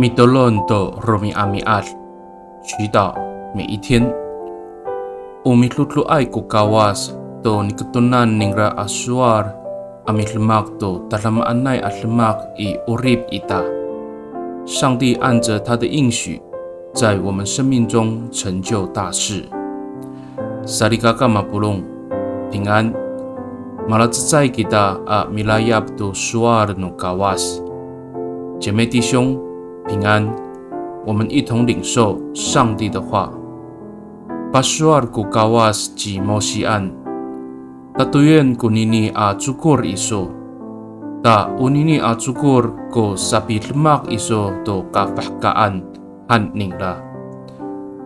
Midolon do Romi Amiat 祈祷每一天。Umitlu ay kukawas do nikatunan ningra aswar amitlemak do talamanay atlemak i urib ita。上帝按着他的应许，在我们生命中成就大事。Sarigaka mapulong 平安。Malatsay kita a milayap do suar no kawas。姐妹弟兄，平安。我们一同领受上帝的话。Pasuar ku kawas ji mosian. Tatuyen kunini a cukur iso. Ta unini a cukur ko sapi lemak iso do kafahkaan han ningla.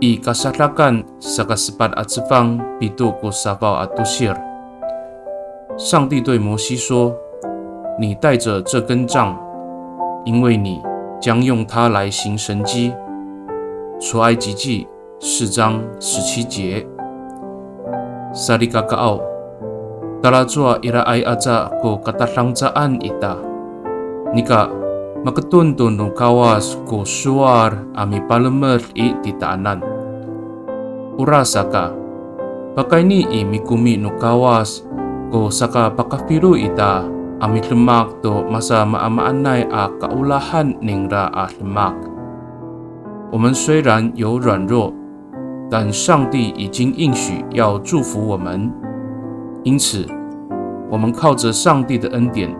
I kasalakan sakasepat atsefang pitu ko savao atusir。上帝对摩西说：“你带着这根杖，因为你将用它来行神迹。”出埃及记4章17节。Sarigakaw talajua iraay aja ko katalangjaan ita. Nika makatuntun no kawas ko suar ami palemer i titaanan. Urasaka pakaini i mikumi no kawas ko saka pakapiru ita amit lemak do masa maamaanay a kaulahan ningra a lemak。我们虽然有软弱，但上帝已经应许要祝福我们，因此我们靠着上帝的恩典，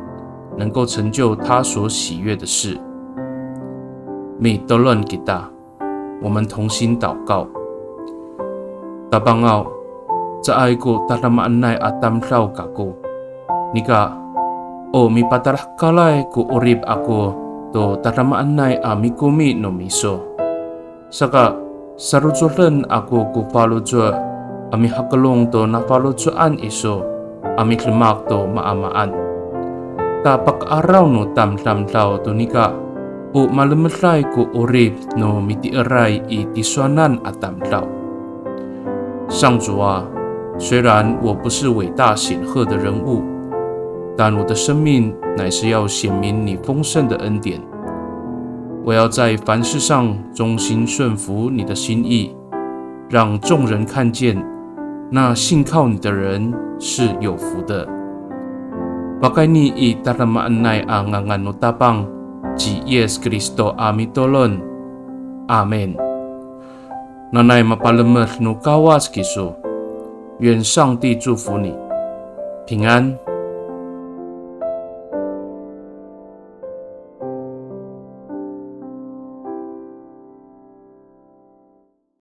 能够成就他所喜悦的事。Midolon kita，我们同心祷告。Tabangaw sa ay ko tatamaanay atamlaw kako. Nika o mipatarah kalay ko urib ako to tatamaanay amikumi no miso。Saka sarujulan ako ku palujua ami hakalong to napalujuan iso ami lemak to maamaan. Tapak araw no tamtamlaw to nika o malamalay ko urib no mitiaray i tiswanan atamlaw。上主啊，虽然我不是伟大显赫的人物，但我的生命乃是要显明你丰盛的恩典。我要在凡事上忠心顺服你的心意，让众人看见那信靠你的人是有福的。Pakai ni i tatamaanay ang nganotapang ji Yes Kristo amitolon. Amen。Nanay mapalemer no kawas kiso，愿上帝祝福你，平安。